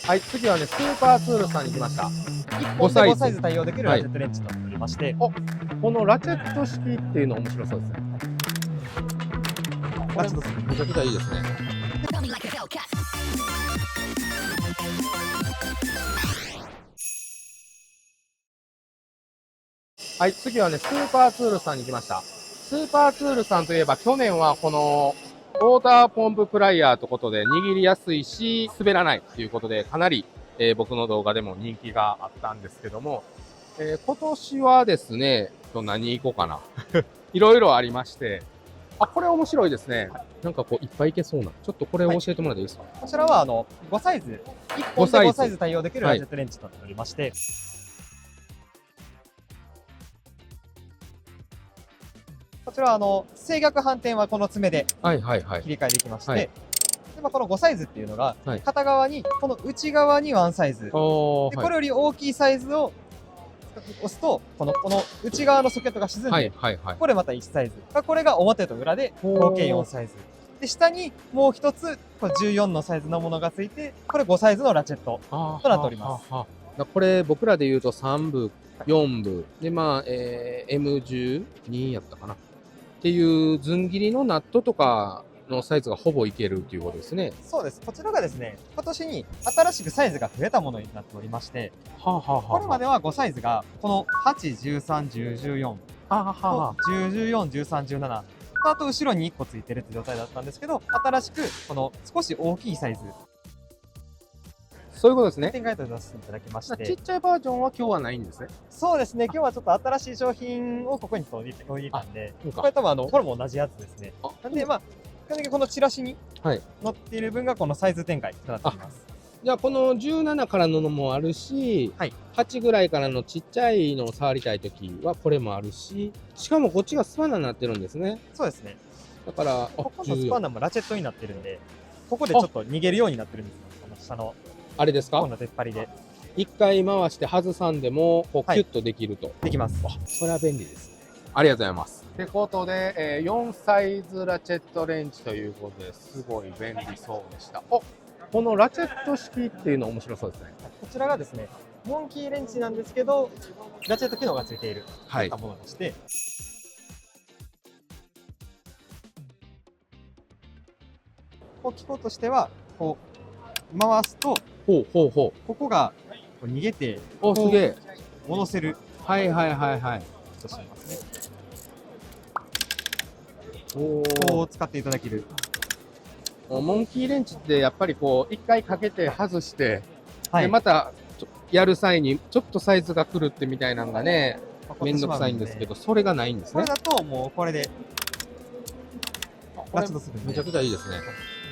はい、次はね、スーパーツールさんに来ました。1本で5サイズ対応できるラチェットレンチとなっておりまして、このラチェット式っていうの面白そうですね。ラチェット式めちゃくちゃいいですね。はい、次はね、スーパーツールさんに来ました。スーパーツールさんといえば、去年はこの、ウォーターポンププライヤーということで、握りやすいし、滑らないということで、かなり、僕の動画でも人気があったんですけども、今年はですね、何行こうかな。いろいろありまして、あ、これ面白いですね。なんかこう、いっぱいいけそうな。ちょっとこれを教えてもらっていいですか？こちらは5サイズ、1本で5サイズ対応できるラチェットレンチとなっておりまして、こちらは制逆反転はこの爪ではいはいはい。切り替えできまして、はいでこの5サイズっていうのが、はい片側に、この内側に1サイズ、でおー、これより大きいサイズを押すと、この内側のソケットが沈んで、はいはいはい。これまた1サイズ。これが表と裏で合計4サイズ。で、下にもう一つ、これ14のサイズのものがついて、これ5サイズのラチェットとなっております。これ僕らで言うと3部、4部。で、まあ、M12 やったかな。っていうずん切りのナットとかのサイズがほぼいけるっていうことですね。そうです。こちらがですね、今年に新しくサイズが増えたものになっておりまして、これまでは5サイズが、この8、13、10、14、10、14、13、17、あと後ろに1個ついてるって状態だったんですけど、新しくこの少し大きいサイズ、そういうことですね。展開と出していただきまし、ちってちゃいバージョンは今日はないんですね。そうですね、今日はちょっと新しい商品をここに取り入れたんで、これ多分これも同じやつですね。なんで、まあ、基本的にこのチラシに載っている分がこのサイズ展開となっています。じゃあこの17からのもあるし、はい、8ぐらいからのちっちゃいのを触りたいときはこれもあるし、しかもこっちがスパナになってるんですね。そうですね。だから、ここのスパナもラチェットになってるんで、ここでちょっと逃げるようになってるんですよ。この下の。あれですか？この出っ張りで。一回回して外さんでも、こうキュッとできると。できます。それは便利ですね。ありがとうございます。ってことで、4サイズラチェットレンチということですごい便利そうでした。このラチェット式っていうの面白そうですね。こちらがですね、モンキーレンチなんですけど、ラチェット機能がついているといったものでして、機構としては、こう、回すと、ここが逃げて、すげえ。戻せる。はいはいはいはい。としますね。こう使っていただける。モンキーレンチってやっぱりこう、一回かけて外して、で、はい、またやる際にちょっとサイズが狂ってみたいなのがね、めんどくさいんですけど、それがないんですね。これだともうこれで、ラチェットするんで。めちゃくちゃいいですね。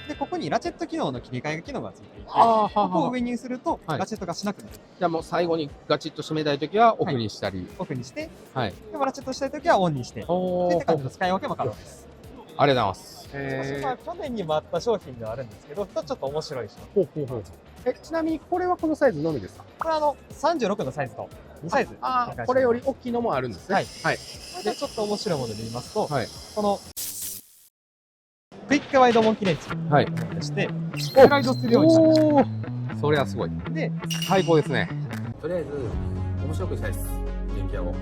で、ここにラチェット機能の切り替え機能がついていて、ここを上にすると、ラチェットがしなくなる。じゃあもう最後にガチッと締めたいときはオフにしたり。オフにして、はい。でもラチェットしたいときはオンにして、そういった感じの使い分けも可能です。ありがとうございます。去年にもあった商品ではあるんですけど、ちょっと面白い商品。ちなみにこれはこのサイズのみですか？これ36のサイズと2サイズ。これより大きいのもあるんですね。はい。で、ちょっと面白いもので言いますと、この、クイックワイドモンキーレンチでして、スライドするようにしてます。それはすごい。で、最高ですね。とりあえず、面白くしたいです。電気屋を。